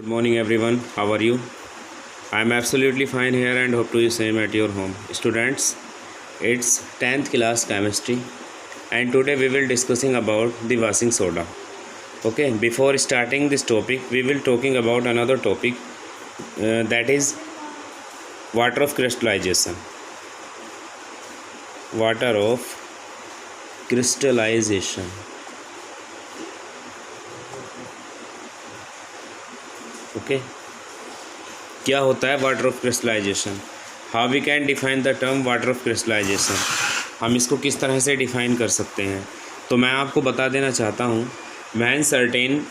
Good morning everyone. How are you? I am absolutely fine here and hope to you same at your home. Students, it's 10th class chemistry and today we will discussing about the washing soda. Okay, before starting this topic, we will talking about another topic that is water of crystallization. Water of crystallization. Okay क्या होता है water of crystallization? How we can define the term water of crystallization? हम इसको किस तरह से define कर सकते हैं? तो मैं आपको बता देना चाहता हूँ, when certain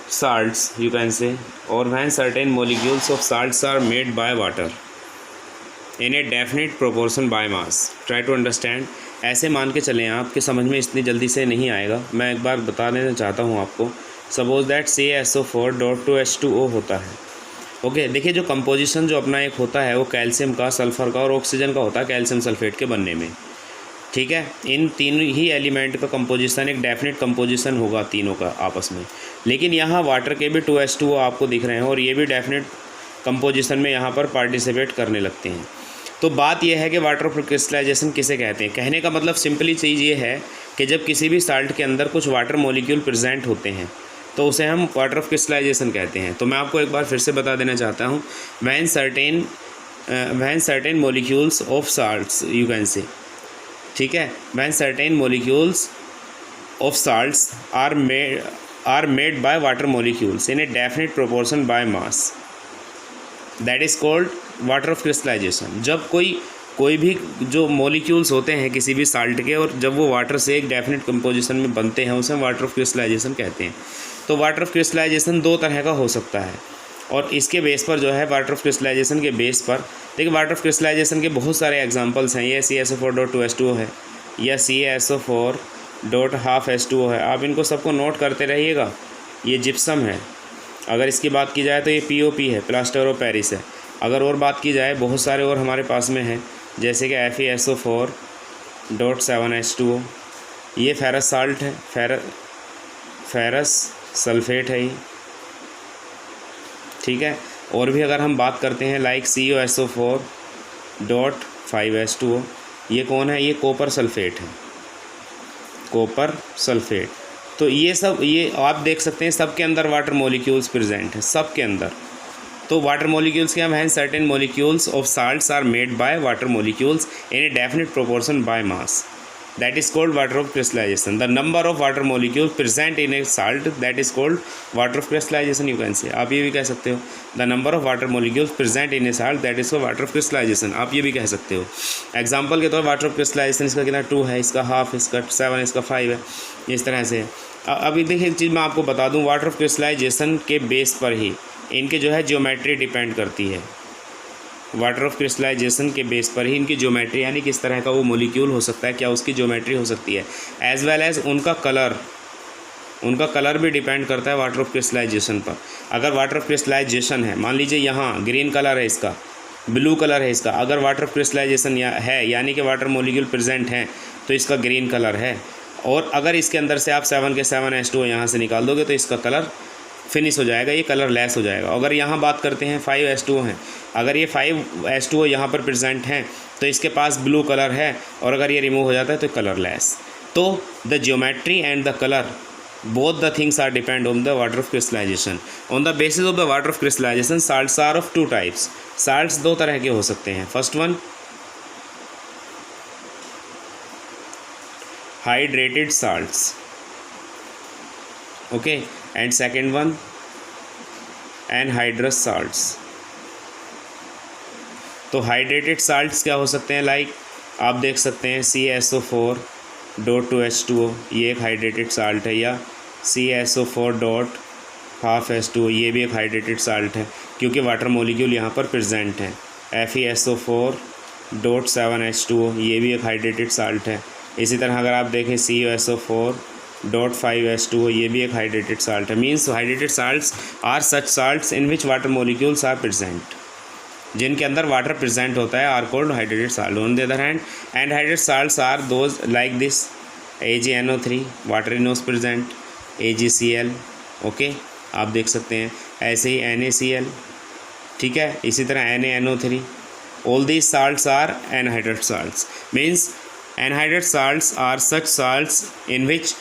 salts you can say, or when certain molecules of salts are made by water in a definite proportion by mass. Try to understand. ऐसे मान के चलें आप कि समझ में इतनी जल्दी से नहीं आएगा, मैं एक बार बता देना चाहता हूँ आपको. सपोज दैट CaSO4.2H2O होता है. ओके, देखिए जो कंपोजिशन जो अपना एक होता है वो कैल्शियम का, सल्फ़र का और ऑक्सीजन का होता है कैल्शियम सल्फेट के बनने में. ठीक है, इन तीनों ही एलिमेंट का कंपोजिशन एक डेफिनेट कंपोजिशन होगा तीनों का आपस में. लेकिन यहाँ वाटर के भी 2H2O आपको दिख रहे हैं और ये भी डेफिनेट कंपोजिशन में यहाँ पर पार्टिसिपेट करने लगते हैं. तो बात यह है कि वाटर ऑफ क्रिस्टलाइजेशन किसे कहते हैं? कहने का मतलब सिंपली चीज़ ये है कि जब किसी भी साल्ट के अंदर कुछ वाटर मॉलिक्यूल प्रेजेंट होते हैं तो उसे हम वाटर ऑफ क्रिस्टलाइजेशन कहते हैं. तो मैं आपको एक बार फिर से बता देना चाहता हूँ, when certain molecules of salts you can say, ठीक है, when certain molecules of salts are made by water molecules in a definite proportion by mass, that is called water of crystallization. जब कोई भी जो मॉलिक्यूल्स होते हैं किसी भी साल्ट के और जब वो वाटर से एक डेफिनेट कंपोजिशन में बनते हैं उसे वाटर ऑफ क्रिस्टलाइजेशन कहते हैं. तो वाटर ऑफ क्रिस्टलाइजेशन दो तरह का हो सकता है और इसके बेस पर जो है वाटर ऑफ क्रिस्टलाइजेशन के बेस पर देखिए वाटर ऑफ क्रिस्टलाइजेशन के बहुत सारे एग्जांपल्स हैं. ये CaSO4.2H2O है या CaSO4.12H2O है. आप इनको सबको नोट करते रहिएगा. ये जिप्सम है. अगर इसकी बात की जाए तो ये POP है, प्लास्टर ऑफ पेरिस है. अगर और बात की जाए बहुत सारे और हमारे पास में हैं जैसे कि FeSO4.7H2O, ये फेरस साल्ट है, फेरस सल्फेट है ये. ठीक है, और भी अगर हम बात करते हैं लाइक CuSO4.5H2O, ये कौन है? ये कॉपर सल्फेट है, कॉपर सल्फेट. तो ये सब ये आप देख सकते हैं सब के अंदर वाटर मॉलिक्यूल्स प्रेजेंट है, सब के अंदर. तो वाटर मॉलिक्यूल्स के हम हैं certain molecules of salts are made by water molecules in a definite proportion by mass, that is called water of crystallization. The number of water molecules present in a salt, that is called water of crystallization you can say. आप ये भी कह सकते हो the number of water molecules present in a salt, that is called water of crystallization. आप ये भी कह सकते हो. एग्जाम्पल के तौर वाटर ऑफ क्रिस्टलाइजेशन इसका कितना 2 है, इसका हाफ, इसका 7, इसका 5 है, इस तरह से. अभी देखिए एक चीज़ मैं आपको बता दूँ, वाटर ऑफ क्रिस्टलाइजेशन के बेस पर ही इनके जो है ज्योमेट्री डिपेंड करती है. वाटर ऑफ क्रिस्टलाइजेशन के बेस पर ही इनकी ज्योमेट्री यानी किस तरह का वो मॉलिक्यूल हो सकता है, क्या उसकी ज्योमेट्री हो सकती है, एज वेल एज उनका कलर भी डिपेंड करता है वाटर ऑफ क्रिस्टलाइजेशन पर. अगर वाटर ऑफ क्रिस्टलाइजेशन है, मान लीजिए यहाँ ग्रीन कलर है इसका, ब्लू कलर है इसका, अगर वाटर ऑफ क्रिस्टलाइजेशन है यानी कि वाटर मॉलिक्यूल प्रेजेंट हैं तो इसका ग्रीन कलर है. और अगर इसके अंदर से आप 7 के 7H2O यहाँ से निकाल दोगे तो इसका कलर फिनिश हो जाएगा, ये कलर लेस हो जाएगा. अगर यहाँ बात करते हैं 5H2O हैं, अगर ये 5H2O यहाँ पर प्रेजेंट हैं तो इसके पास ब्लू कलर है और अगर ये रिमूव हो जाता है तो कलर लेस. तो the geometry and the colour both the things are depend on the water of crystallization. On the basis of the water of crystallization salts are of 2 types. साल्ट्स दो तरह के हो सकते हैं. First one hydrated salts, okay, and second one anhydrous salts. तो hydrated salts क्या हो सकते हैं? लाइक आप देख सकते हैं CaSO4.2H2O, ये एक हाइड्रेटेड साल्ट है, या CaSO4.12H2O, ये भी एक हाइड्रेटेड साल्ट है क्योंकि वाटर मॉलिक्यूल यहाँ पर प्रेजेंट है. FeSO4.7H2O, ये भी एक हाइड्रेटेड साल्ट है. इसी तरह अगर आप देखें CuSO4.5H2O, ये भी एक हाइड्रेटेड साल्ट है. Means hydrated salts are such salts in which water molecules are present, जिनके अंदर वाटर प्रेजेंट होता है, are called hydrated salt. On the other hand anhydrated salts are those like this AgNO3, water इनोस present, AgCl, okay, आप देख सकते हैं। ऐसे ही NaCl, ठीक है, इसी तरह NaNO3। All these salts are anhydrate salts, means anhydrate salts are such salts in which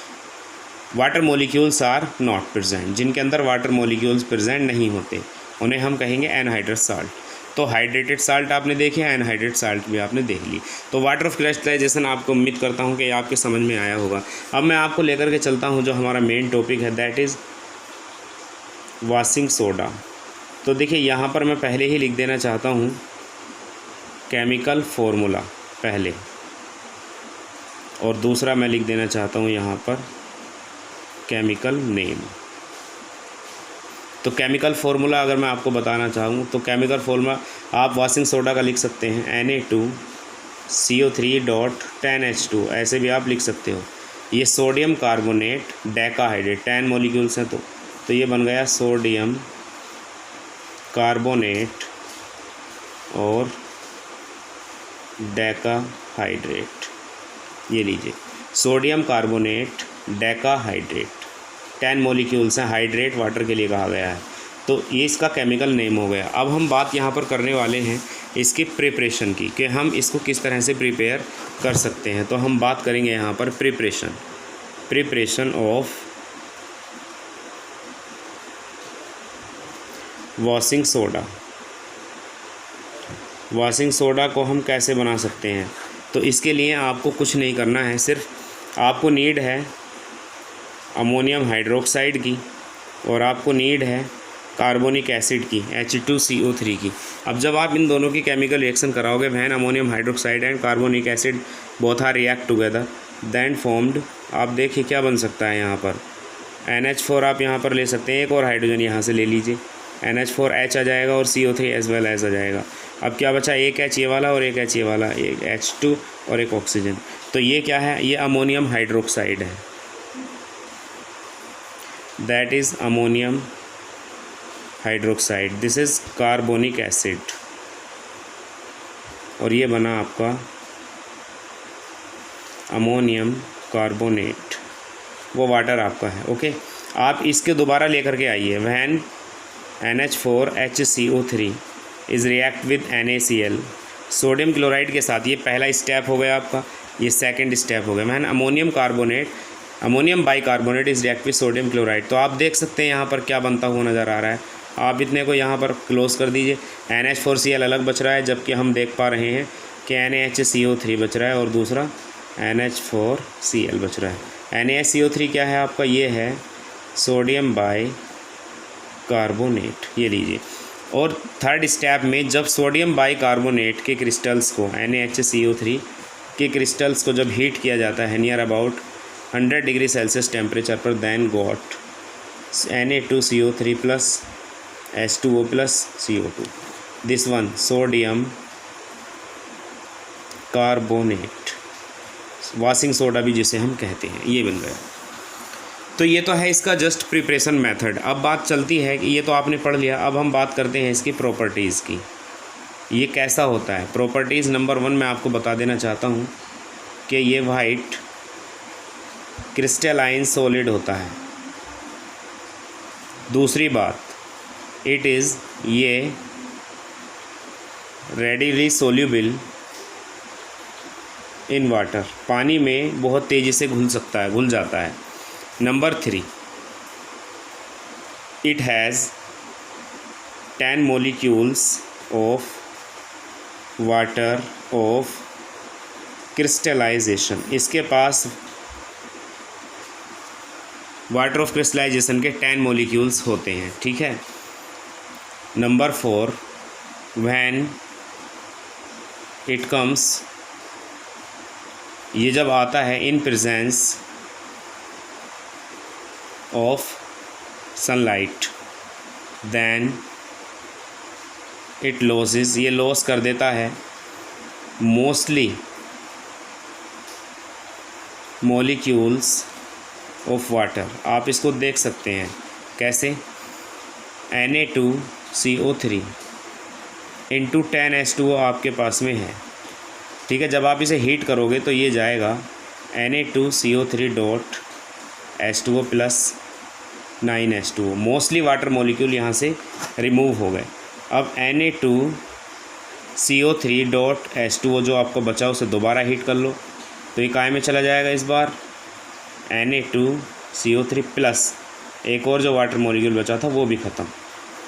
water molecules are not present, जिनके अंदर वाटर मॉलिक्यूल्स प्रेजेंट नहीं होते, उन्हें हम कहेंगे एनहाइड्रेट साल्ट। तो हाइड्रेटेड साल्ट आपने देखे, एनहाइड्रेट साल्ट भी आपने देख ली। तो वाटर ऑफ क्रिस्टलाइजेशन आपको उम्मीद करता हूँ कि आपके समझ में आया होगा। अब मैं आपको लेकर के चलता हूँ जो हमारा मेन टॉपिक है, दैट इज़ वॉशिंग सोडा। तो देखिए यहाँ पर मैं पहले ही लिख देना चाहता हूँ केमिकल फॉर्मूला पहले, और दूसरा मैं लिख देना चाहता हूँ यहाँ पर केमिकल नेम। तो केमिकल फार्मूला अगर मैं आपको बताना चाहूँ तो केमिकल फार्मूला आप वॉशिंग सोडा का लिख सकते हैं Na2CO3.10H2, ऐसे भी आप लिख सकते हो। ये सोडियम कार्बोनेट डेकाहाइड्रेट, 10 मॉलिक्यूल्स हैं, तो ये बन गया सोडियम कार्बोनेट और डेकाहाइड्रेट। ये लीजिए सोडियम कार्बोनेट डेकाहाइड्रेट, 10 मॉलिक्यूल्स हैं, हाइड्रेट वाटर के लिए कहा गया है। तो ये इसका केमिकल नेम हो गया। अब हम बात यहाँ पर करने वाले हैं इसकी प्रिपरेशन की, कि हम इसको किस तरह से प्रिपेयर कर सकते हैं। तो हम बात करेंगे यहाँ पर preparation of washing soda. Washing soda को हम कैसे बना सकते हैं? तो इसके लिए आपको कुछ नहीं करना है, सिर्फ आपको नीड है अमोनियम हाइड्रोक्साइड की, और आपको नीड है कार्बोनिक एसिड की, H2CO3 की। अब जब आप इन दोनों की केमिकल रिएक्शन कराओगे, when ammonium hydroxide and carbonic acid both are react together then formed, आप देखिए क्या बन सकता है यहाँ पर NH4 आप यहाँ पर ले सकते हैं, एक और हाइड्रोजन यहाँ से ले लीजिए, NH4H आ जाएगा और CO3 एज वेल एज आ जाएगा। अब क्या बचा, एक H ये वाला और एक H ये वाला, एक H2 और एक ऑक्सीजन। तो ये क्या है, ये अमोनियम हाइड्रोक्साइड है, that is ammonium hydroxide, this is carbonic acid, और ये बना आपका अमोनियम कार्बोनेट, वो वाटर आपका है। ओके, आप इसके दोबारा लेकर के आइए, when NH4HCO3 is react with NaCl sodium chloride के साथ, ये पहला स्टेप हो गया आपका, ये सेकंड स्टेप हो गया। When ammonium bicarbonate is react with sodium chloride. तो आप देख सकते हैं यहाँ पर क्या बनता हुआ नज़र आ रहा है। आप इतने को यहाँ पर क्लोज कर दीजिए, NH4Cl अलग बच रहा है, जबकि हम देख पा रहे हैं कि NaHCO3 बच रहा है और दूसरा NH4Cl बच रहा है। NaCO3 क्या है आपका, ये है सोडियम बाइकार्बोनेट, ये लीजिए। और थर्ड स्टेप में जब सोडियम बाइकार्बोनेट के क्रिस्टल्स को, NaHCO3 के क्रिस्टल्स को जब हीट किया जाता है near about 100 degree Celsius temperature पर, then got Na2CO3 plus H2O plus CO2, this one sodium carbonate, washing soda भी जिसे हम कहते हैं, ये बन गया। तो ये तो है इसका जस्ट प्रिपरेशन मेथड। अब बात चलती है कि ये तो आपने पढ़ लिया, अब हम बात करते हैं इसकी प्रॉपर्टीज़ की, ये कैसा होता है। प्रॉपर्टीज़ नंबर 1 मैं आपको बता देना चाहता हूँ कि ये वाइट क्रिस्टलाइन सॉलिड होता है। दूसरी बात, इट इज़ ये रेडिली सोल्यूबल इन वाटर, पानी में बहुत तेज़ी से घुल जाता है। Number 3, it has 10 molecules of water of crystallization, इसके पास वाटर ऑफ क्रिस्टलाइजेशन के 10 मॉलिक्यूल्स होते हैं, ठीक है। नंबर 4, व्हेन इट कम्स, ये जब आता है in presence of sunlight, then it losses, ये लॉस कर देता है मोस्टली मॉलिक्यूल्स ऑफ वाटर। आप इसको देख सकते हैं कैसे, Na2CO3 इंटू 10H2O आपके पास में है, ठीक है। जब आप इसे हीट करोगे तो ये जाएगा Na2CO3 dot H2O plus 9H2O। Mostly water molecule यहाँ से रिमूव हो गए। अब Na2CO3.H2O जो आपको बचा उसे दोबारा हीट कर लो, तो ये काय में चला जाएगा इस बार, Na2CO3 प्लस एक और जो वाटर मॉलिक्यूल बचा था वो भी ख़त्म।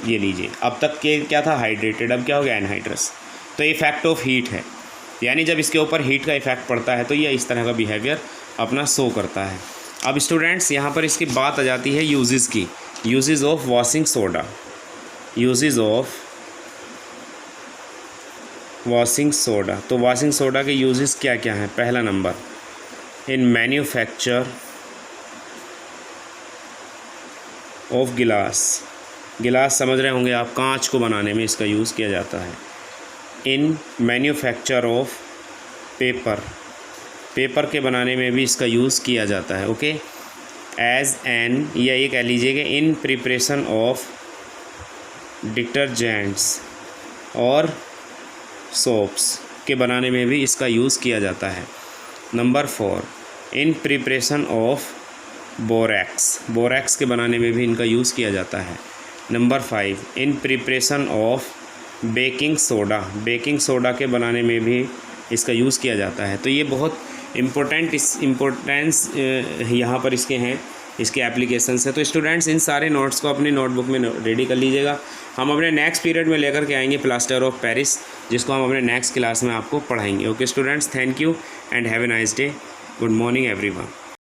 ये लीजिए, अब तक के क्या था, हाइड्रेटेड, अब क्या हो गया, एनहाइड्रस। तो इफेक्ट ऑफ हीट है, यानी जब इसके ऊपर हीट का इफेक्ट पड़ता है तो ये इस तरह का बिहेवियर अपना शो करता है। अब स्टूडेंट्स यहाँ पर इसकी बात आ जाती है यूजेस की, uses of washing soda. Uses of washing soda, तो वॉशिंग सोडा के यूजेस क्या क्या हैं। पहला नंबर, इन मैन्युफैक्चर ऑफ गिलास। गिलास समझ रहे होंगे आप, कांच को बनाने में इसका यूज़ किया जाता है। इन मैन्युफैक्चर ऑफ पेपर, पेपर के बनाने में भी इसका यूज़ किया जाता है। ओके, एज एन, या ये कह लीजिएगा इन प्रिपरेशन ऑफ डिटर्जेंट्स और सोप्स के बनाने में भी इसका यूज़ किया जाता है। Number 4, in preparation of borax, borax के बनाने में भी इनका यूज़ किया जाता है। Number 5, in preparation of baking soda, baking soda के बनाने में भी इसका यूज़ किया जाता है। तो ये बहुत इम्पोर्टेंस यहाँ पर इसके हैं, इसके एप्लीकेशंस है। तो स्टूडेंट्स इन सारे नोट्स को अपनी नोटबुक में रेडी कर लीजिएगा। हम अपने नेक्स्ट पीरियड में लेकर के आएंगे प्लास्टर ऑफ पेरिस, जिसको हम अपने नेक्स्ट क्लास में आपको पढ़ाएंगे। Okay students, thank you and have a nice day. Good morning everyone.